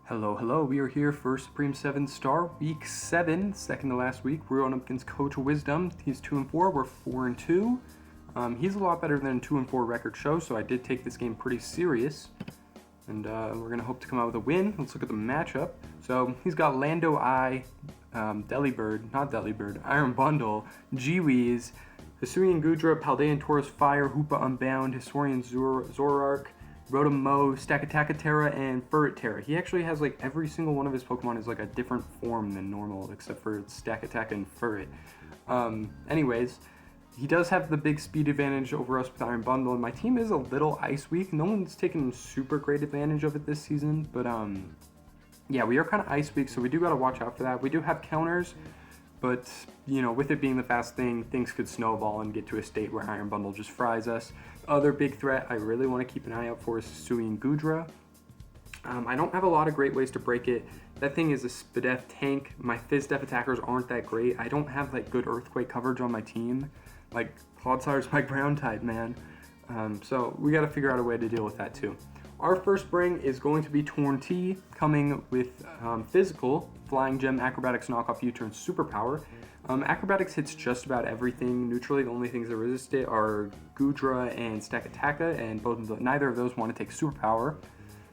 Hello, hello. We are here for Supreme 7 Star Week 7, second to last week. We're on up against Coach Wisdom. He's 2-4. We're 4-2. He's a lot better than 2-4 record show, so I did take this game pretty serious. And we're going to hope to come out with a win. Let's look at the matchup. So he's got Lando Eye, Iron Bundle, G-Weez, Hisuian Gudra, Paldean Taurus Fire, Hoopa Unbound, Hisuian Zorark, Rotom Mow, Stakataka Terra, and Furret Terra. He actually has like every single one of his Pokemon is like a different form than normal, except for Stakataka and Furret. Anyways, he does have the big speed advantage over us with Iron Bundle, and my team is a little Ice Weak. No one's taken super great advantage of it this season, but yeah, we are kind of Ice Weak, so we do got to watch out for that. We do have counters, but you know, with it being the fast thing, things could snowball and get to a state where Iron Bundle just fries us. Other big threat I really want to keep an eye out for is Hisuian Gudra. I don't have a lot of great ways to break it. That thing is a Spidef tank. My Fizdef attackers aren't that great. I don't have like good Earthquake coverage on my team. Like Clodsire my ground type, man. So we got to figure out a way to deal with that too. Our first bring is going to be Torn T, coming with Physical, Flying Gem, Acrobatics, Knockoff, U-Turn, Superpower. Acrobatics hits just about everything. Neutrally, the only things that resist it are Gudra and Stakataka, and neither of those want to take Superpower,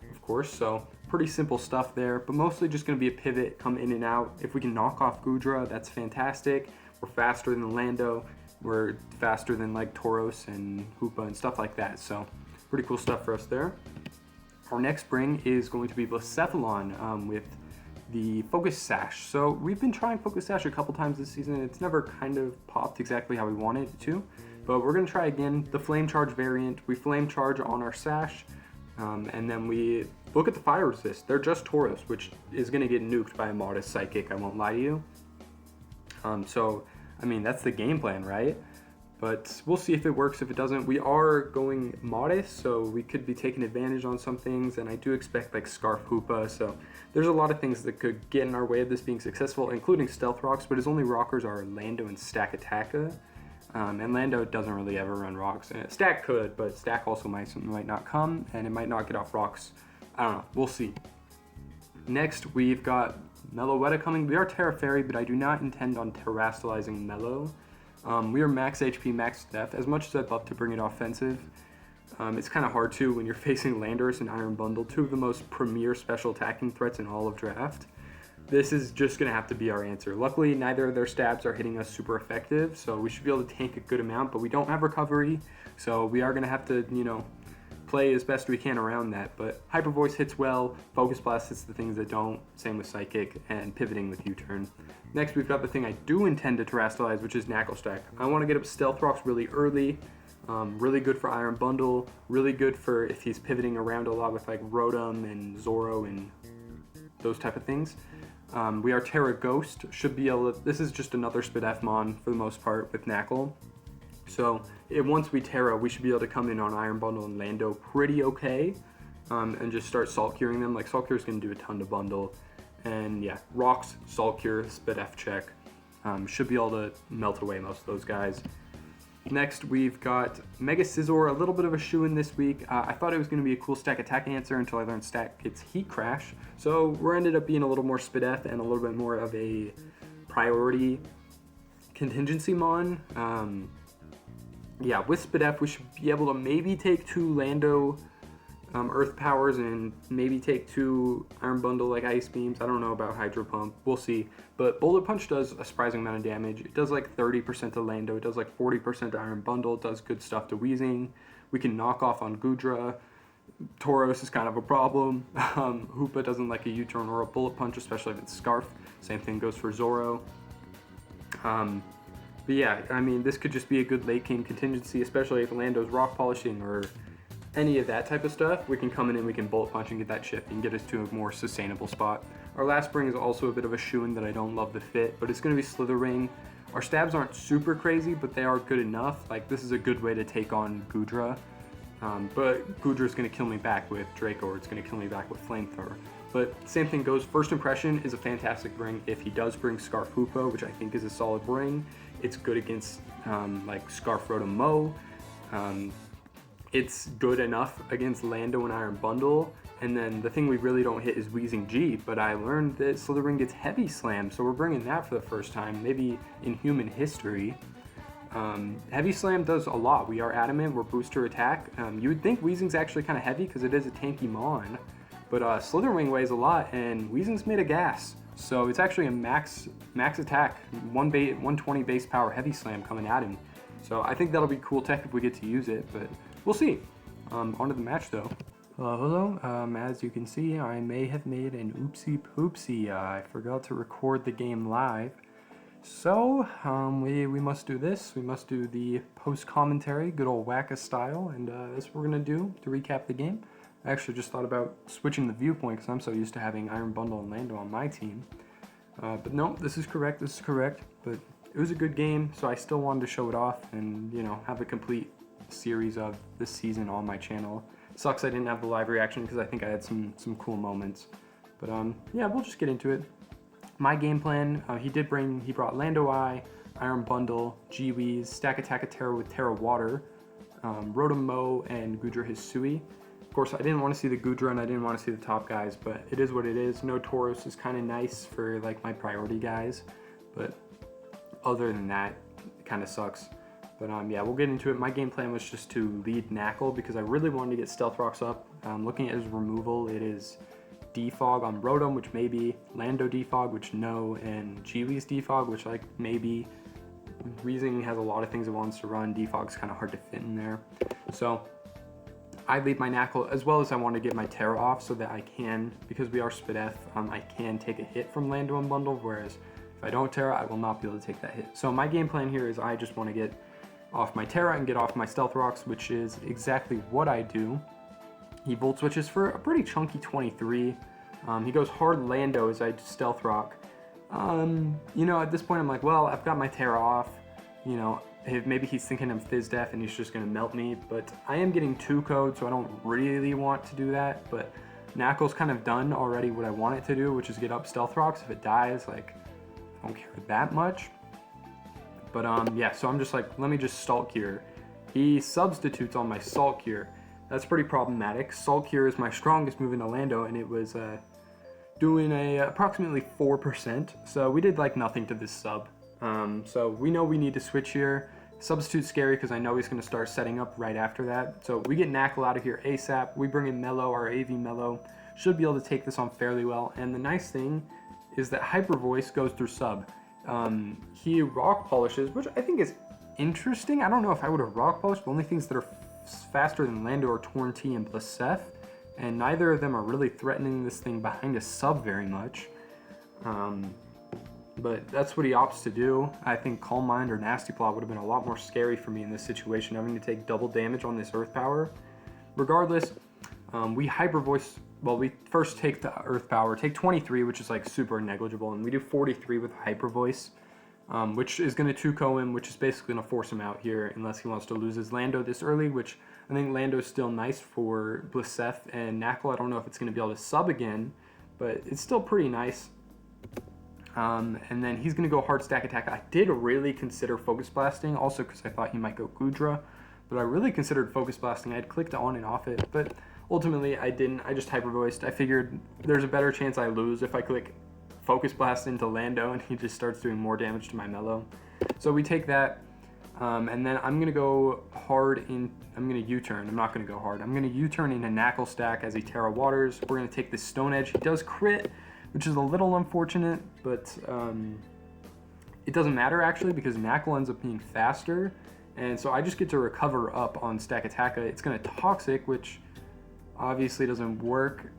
of course, so pretty simple stuff there, but mostly just going to be a pivot, come in and out. If we can knock off Gudra, that's fantastic. We're faster than Lando. We're faster than like Tauros and Hoopa and stuff like that, so pretty cool stuff for us there. Our next bring is going to be Blacephalon with the Focus Sash. So we've been trying Focus Sash a couple times this season. It's never kind of popped exactly how we wanted it to, but we're going to try again. The Flame Charge variant, we Flame Charge on our Sash, and then we look at the Fire Resist. They're just Tauros, which is going to get nuked by a Modest Psychic, I won't lie to you. So, I mean, that's the game plan, right? But we'll see if it works. If it doesn't, we are going Modest, so we could be taking advantage on some things, and I do expect like Scarf Hoopa, so there's a lot of things that could get in our way of this being successful, including Stealth Rocks, but his only rockers are Lando and Stakataka, and Lando doesn't really ever run rocks. Stack could, but Stack also might not come, and it might not get off rocks. I don't know, we'll see. Next, we've got Meloetta coming. We are Terra Fairy, but I do not intend on terrastalizing Melo. We are max HP, max def. As much as I'd love to bring it offensive, it's kind of hard to when you're facing Landorus and Iron Bundle, two of the most premier special attacking threats in all of Draft. This is just going to have to be our answer. Luckily, neither of their stabs are hitting us super effective, so we should be able to tank a good amount, but we don't have recovery, so we are going to have to, you know, play as best we can around that. But Hyper Voice hits well, Focus Blast hits the things that don't, same with Psychic, and pivoting with U-Turn. Next, we've got the thing I do intend to terrastalize, which is Knuckle Stack. I want to get up Stealth Rocks really early, really good for Iron Bundle, really good for if he's pivoting around a lot with like Rotom and Zoro and those type of things. We are Terra Ghost, should be able to, this is just another Spidefmon for the most part with Knuckle. So once we Terra, we should be able to come in on Iron Bundle and Lando pretty okay, and just start Salt Curing them. Like Salt Cure is going to do a ton to Bundle, and yeah, Rocks, Salt Cure, Spidef check, should be able to melt away most of those guys. Next, we've got Mega Scizor, a little bit of a shoe-in this week. I thought it was going to be a cool Stack Attack answer until I learned Stack gets Heat Crash, so we're ended up being a little more Spidef and a little bit more of a priority contingency mon. Yeah, with Spidef, we should be able to maybe take two Lando Earth Powers and maybe take two Iron Bundle like Ice Beams. I don't know about Hydro Pump. We'll see. But Bullet Punch does a surprising amount of damage. It does like 30% to Lando. It does like 40% to Iron Bundle. It does good stuff to Weezing. We can knock off on Gudra. Tauros is kind of a problem. Hoopa doesn't like a U-Turn or a Bullet Punch, especially if it's Scarf. Same thing goes for Zoro. But yeah, I mean, this could just be a good late game contingency, especially if Lando's rock polishing or any of that type of stuff. We can come in and we can Bullet Punch and get that chip and get us to a more sustainable spot. Our last bring is also a bit of a shoe-in that I don't love the fit, but it's going to be Slither Ring. Our stabs aren't super crazy, but they are good enough. Like, this is a good way to take on Gudra. But Gudra's going to kill me back with Draco, or it's going to kill me back with Flamethrower. But same thing goes, First Impression is a fantastic bring if he does bring Scarf Hoopa, which I think is a solid bring. It's good against like Scarf Rotom Mow. It's good enough against Lando and Iron Bundle, And then the thing we really don't hit is Wheezing G, but I learned that Slithering gets Heavy Slam, so we're bringing that for the first time, maybe in human history. Heavy Slam does a lot. We are Adamant, we're booster attack. You would think Wheezing's actually kind of heavy because it is a tanky Mon, but Slitherwing weighs a lot, and Wheezing's made of gas. So it's actually a max attack, 120 base power Heavy Slam coming at him. So I think that'll be cool tech if we get to use it, but we'll see. On to the match though. Hello, as you can see, I may have made an oopsie poopsie. I forgot to record the game live. So, we must do this. We must do the post-commentary, good old Wacka style, and that's what we're going to do to recap the game. I actually just thought about switching the viewpoint because I'm so used to having Iron Bundle and Lando on my team. But no, this is correct, but it was a good game, so I still wanted to show it off and, you know, have a complete series of this season on my channel. Sucks I didn't have the live reaction because I think I had some cool moments. But yeah, we'll just get into it. My game plan, he brought Lando Eye, Iron Bundle, G-Weez, Stack-Attack Terra with Terra Water, Rotom Mow, and Goodra Hisui. Of course, I didn't want to see the Goodra and I didn't want to see the top guys, but it is what it is. No Tauros is kind of nice for like my priority guys, but other than that, it kind of sucks. But yeah, we'll get into it. My game plan was just to lead Knackle because I really wanted to get Stealth Rocks up. Looking at his removal, it is Defog on Rotom, which maybe, Lando Defog, which no, and G-Weez Defog, which like maybe. Wheezing has a lot of things it wants to run. Defog's kind of hard to fit in there. So I lead my Knackle as well as I want to get my Terra off so that I can, because we are Spit F, I can take a hit from Lando and Bundle, whereas if I don't Terra, I will not be able to take that hit. So my game plan here is I just want to get off my Terra and get off my Stealth Rocks, which is exactly what I do. He Volt Switches for a pretty chunky 23. He goes hard Lando as I Stealth Rock. You know, at this point I'm like, well, I've got my Terra off. You know, maybe he's thinking I'm Fizz Def and he's just going to melt me. But I am getting 2 codes, so I don't really want to do that. But Knackle's kind of done already what I want it to do, which is get up Stealth Rocks. If it dies, like, I don't care that much. But yeah, so I'm just like, let me just Salt Cure. He substitutes on my Salt Cure. That's pretty problematic. Salt Cure is my strongest move into Lando, and it was doing approximately 4%. So we did like nothing to this sub. So we know we need to switch here. Substitute's scary because I know he's going to start setting up right after that. So we get Knackle out of here ASAP. We bring in Mellow, our AV Mellow. Should be able to take this on fairly well. And the nice thing is that Hyper Voice goes through sub. He Rock Polishes, which I think is interesting. I don't know if I would have Rock Polished. The only things that are faster than Lando are Torn T and Blisseth, and neither of them are really threatening this thing behind a sub very much. But that's what he opts to do. I think Calm Mind or Nasty Plot would have been a lot more scary for me in this situation, having to take double damage on this Earth Power. Regardless, we Hyper Voice. Well, we first take the Earth Power, take 23, which is like super negligible, and we do 43 with Hyper Voice, which is going to 2-ko him, which is basically going to force him out here unless he wants to lose his Lando this early, which I think Lando's still nice for Blisseth and Knackle. I don't know if it's going to be able to sub again, but it's still pretty nice. And then he's going to go hard Stack Attack. I did really consider Focus Blasting, also because I thought he might go Goodra, but I really considered Focus Blasting. I had clicked on and off it, but ultimately I didn't. I just Hyper Voiced. I figured there's a better chance I lose if I click Focus Blast into Lando and he just starts doing more damage to my Mellow. So we take that, and then I'm going to go hard in, I'm going to U-turn. I'm not going to go hard. I'm going to U-turn into Knackle Stack as he Terra Waters. We're going to take this Stone Edge. He does crit, which is a little unfortunate, but it doesn't matter actually because Knackle ends up being faster, and so I just get to recover up on Stack Attacka. It's going to Toxic, which obviously doesn't work.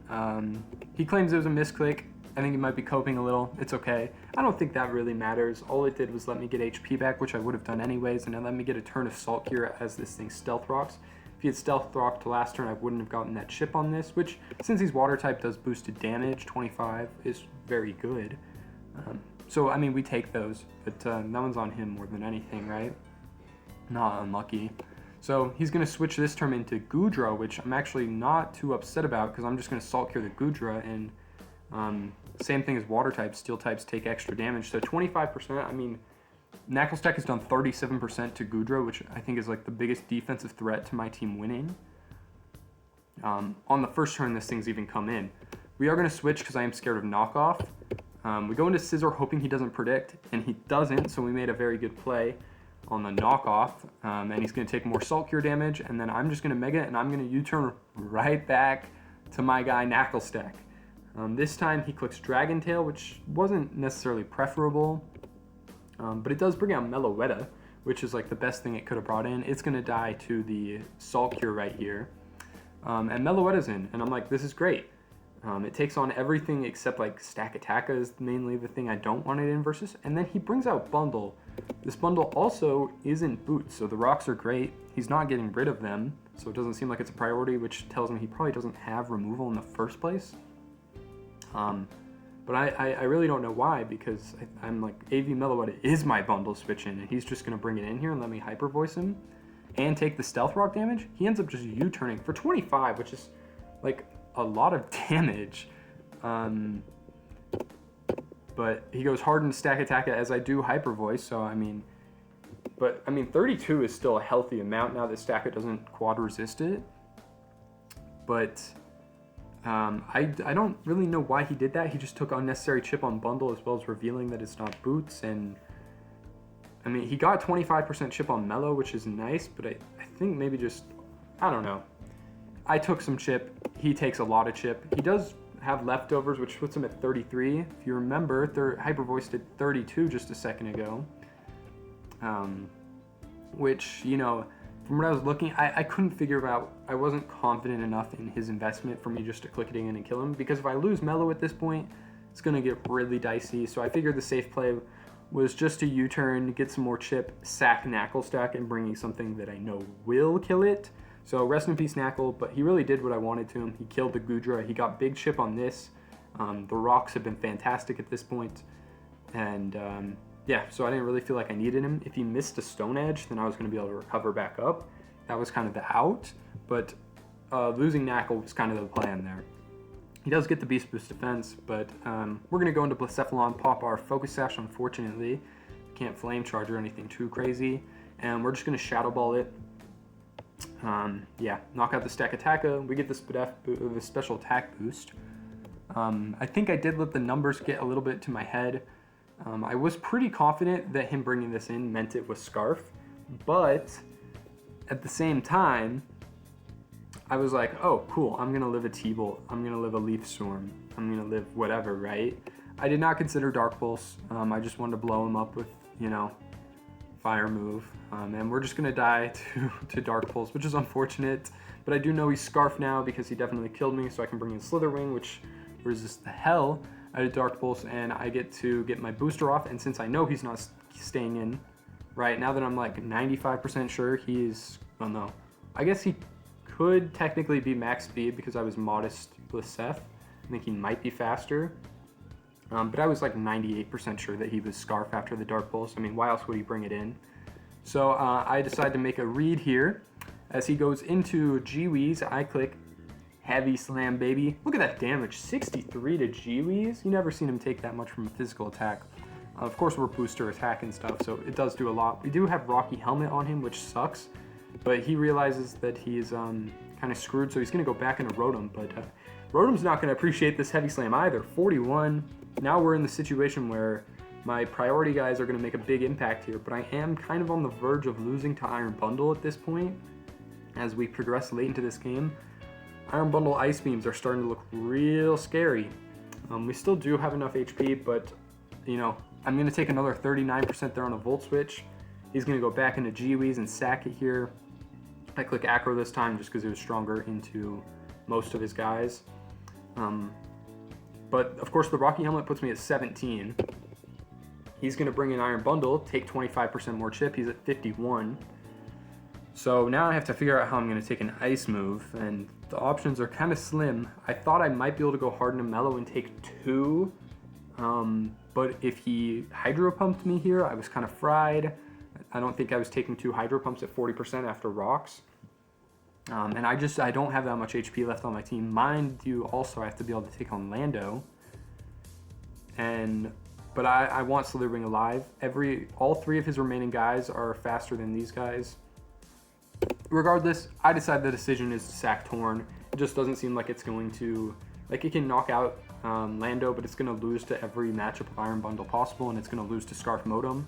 He claims it was a misclick. I think he might be coping a little. It's okay. I don't think that really matters. All it did was let me get HP back, which I would have done anyways, and it let me get a turn of Salt Cure as this thing Stealth Rocks. If he had Stealth Rocked last turn, I wouldn't have gotten that chip on this, which, since he's Water type, does boosted damage. 25 is very good. So, I mean, we take those, but that one's on him more than anything, right? Not unlucky. So he's going to switch this turn into Goodra, which I'm actually not too upset about because I'm just going to Salt Cure the Goodra, and same thing as Water types. Steel types take extra damage. So 25%, I mean, Knackle Stack has done 37% to Goodra, which I think is like the biggest defensive threat to my team winning. on the first turn this thing's even come in. We are going to switch because I am scared of knockoff. We go into Scissor hoping he doesn't predict, and he doesn't, so we made a very good play on the knockoff, and he's going to take more Salt Cure damage, and then I'm just going to Mega, and I'm going to U-turn right back to my guy Knacklestack. This time he clicks Dragon Tail, which wasn't necessarily preferable, but it does bring out Meloetta, which is like the best thing it could have brought in. It's going to die to the Salt Cure right here, and Meloetta's in, and I'm like, this is great. It takes on everything except like Stack Attacka is mainly the thing I don't want it in versus. And then he brings out Bundle. This Bundle also isn't Boots, so the rocks are great. He's not getting rid of them, so it doesn't seem like it's a priority, which tells me he probably doesn't have removal in the first place. But I really don't know why, because I'm like, AV Meloetta is my Bundle switch in, and he's just going to bring it in here and let me Hyper Voice him and take the Stealth Rock damage. He ends up just U-turning for 25, which is like a lot of damage, but he goes hard in Stack Attacka as I do Hyper Voice, so I mean, 32 is still a healthy amount now that Stacka doesn't quad resist it, but I don't really know why he did that. He just took unnecessary chip on Bundle as well as revealing that it's not Boots, and I mean, he got 25% chip on Mellow, which is nice, but I think maybe just, I don't know. I took some chip, he takes a lot of chip. He does have leftovers, which puts him at 33. If you remember, Hyper Voice did 32 just a second ago. Which, you know, from what I was looking, I couldn't figure out, I wasn't confident enough in his investment for me just to click it in and kill him, because if I lose Mellow at this point, it's going to get really dicey. So I figured the safe play was just to U-turn, get some more chip, sack Knacklestack, and bringing something that I know will kill it. So rest in peace, Knackle, but he really did what I wanted to him. He killed the Goodra. He got big chip on this. The rocks have been fantastic at this point. And yeah, so I didn't really feel like I needed him. If he missed a Stone Edge, then I was going to be able to recover back up. That was kind of the out, but losing Knackle was kind of the plan there. He does get the Beast Boost defense, but we're going to go into Blacephalon, pop our Focus Sash, unfortunately. Can't Flame Charge or anything too crazy. And we're just going to Shadow Ball it. Yeah, knock out the Stack Attacka. We get the special attack boost. I think I did let the numbers get a little bit to my head. I was pretty confident that him bringing this in meant it was Scarf, but at the same time, I was like, oh, cool, I'm going to live a T-Bolt. I'm going to live a Leaf Storm. I'm going to live whatever, right? I did not consider Dark Pulse. I just wanted to blow him up with, you know, Fire move. And we're just going to die to Dark Pulse, which is unfortunate. But I do know he's Scarf now because he definitely killed me, so I can bring in Slither Wing, which resists the hell out of Dark Pulse, and I get to get my booster off. And since I know he's not staying in, right, now that I'm like 95% sure he's, well, no. I guess he could technically be max speed because I was modest with Seth. I think he might be faster. But I was like 98% sure that he was Scarf after the Dark Pulse. I mean, why else would he bring it in? So I decide to make a read here. As he goes into G-Weeze, I click Heavy Slam, baby. Look at that damage, 63 to G-Weeze. You never seen him take that much from a physical attack. Of course, we're booster attack and stuff, so it does do a lot. We do have Rocky Helmet on him, which sucks. But he realizes that he's kind of screwed, so he's going to go back into Rotom. But Rotom's not going to appreciate this Heavy Slam either. 41. Now we're in the situation where my priority guys are going to make a big impact here, but I am kind of on the verge of losing to Iron Bundle at this point. As we progress late into this game, Iron Bundle Ice Beams are starting to look real scary. We still do have enough HP, but, you know, I'm going to take another 39% there on a Volt Switch. He's going to go back into G-Weeze and sack it here. I click Acro this time just because it was stronger into most of his guys. But, of course, the Rocky Helmet puts me at 17. He's going to bring in Iron Bundle, take 25% more chip. He's at 51. So now I have to figure out how I'm going to take an Ice move, and the options are kind of slim. I thought I might be able to go hard into Mellow and take 2, but if he Hydro Pumped me here, I was kind of fried. I don't think I was taking 2 Hydro Pumps at 40% after Rocks. And I don't have that much HP left on my team. Mind you, also I have to be able to take on Lando. But I want Slither Wing alive. All 3 of his remaining guys are faster than these guys. Regardless, I decide the decision is to sack Torn It just doesn't seem like it's going to, like, it can knock out Lando, but it's going to lose to every matchup of Iron Bundle possible, and it's going to lose to Scarf Modem.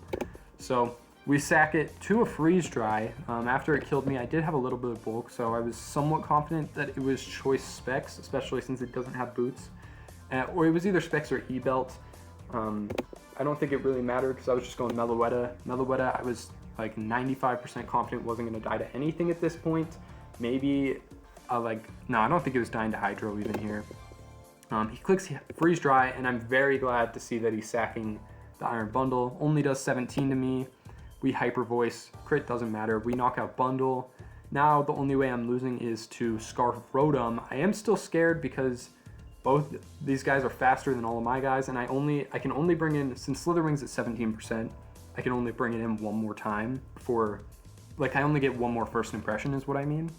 So we sack it to a freeze dry. After it killed me, I did have a little bit of bulk, so I was somewhat confident that it was choice specs, especially since it doesn't have boots. Or it was either specs or E-belt. I don't think it really mattered because I was just going Meloetta. Meloetta, I was like 95% confident wasn't going to die to anything at this point. Maybe, no, I don't think it was dying to Hydro even here. He clicks freeze dry, and I'm very glad to see that he's sacking the Iron Bundle. Only does 17 to me. We Hyper Voice. Crit doesn't matter. We knock out Bundle. Now the only way I'm losing is to Scarf Rotom. I am still scared because both these guys are faster than all of my guys, and I can only bring in, since Slither Wings at 17%, I can only bring it in one more time before, like, I only get one more first impression is what I mean.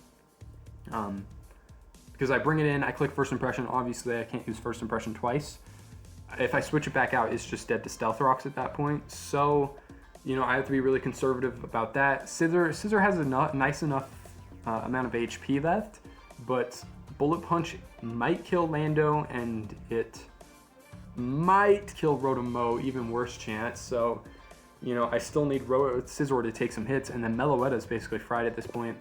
Because I bring it in, I click first impression, obviously I can't use first impression twice. If I switch it back out, it's just dead to Stealth Rocks at that point. So, you know, I have to be really conservative about that. Scissor has a nice enough amount of HP left, but Bullet Punch might kill Lando, and it might kill Rotom, even worse chance. So, you know, I still need Scizor to take some hits, and then Meloetta is basically fried at this point.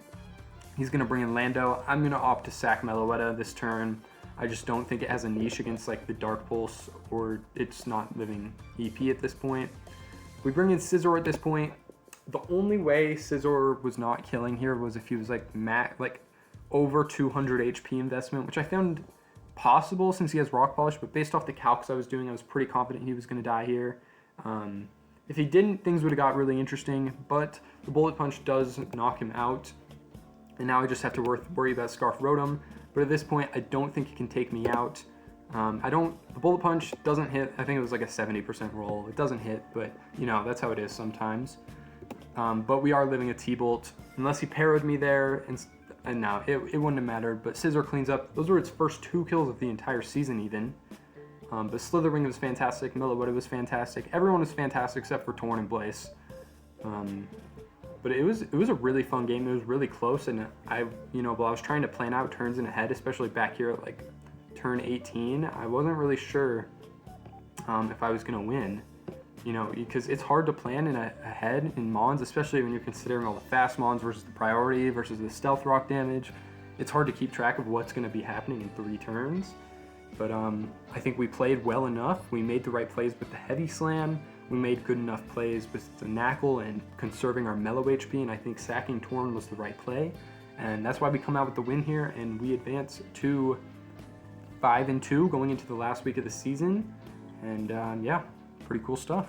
He's going to bring in Lando. I'm going to opt to sack Meloetta this turn. I just don't think it has a niche against like the Dark Pulse, or it's not living EP at this point. We bring in Scizor at this point. The only way Scizor was not killing here was if he was like over 200 HP investment, which I found possible since he has Rock Polish, but based off the calcs I was doing, I was pretty confident he was going to die here. If he didn't, things would have got really interesting, but the Bullet Punch does knock him out. And now I just have to worry about Scarf Rotom. But at this point, I don't think he can take me out. The Bullet Punch doesn't hit. I think it was like a 70% roll. It doesn't hit, but you know, that's how it is sometimes. But we are living a T-Bolt. Unless he parried me there, and no, it wouldn't have mattered. But Scizor cleans up. Those were its first 2 kills of the entire season even. But Slitherwing was fantastic. Meloetta was fantastic. Everyone was fantastic except for Torn and Blaze. But it was a really fun game. It was really close, and while I was trying to plan out turns in ahead, especially back here at like turn 18, I wasn't really sure if I was gonna win. You know, because it's hard to plan ahead in Mons, especially when you're considering all the fast Mons versus the priority versus the Stealth Rock damage. It's hard to keep track of what's gonna be happening in 3 turns. But I think we played well enough. We made the right plays with the Heavy Slam. We made good enough plays with the Knackle and conserving our Mellow HP, and I think sacking Torn was the right play. And that's why we come out with the win here, and we advance to 5-2 going into the last week of the season. And yeah, pretty cool stuff.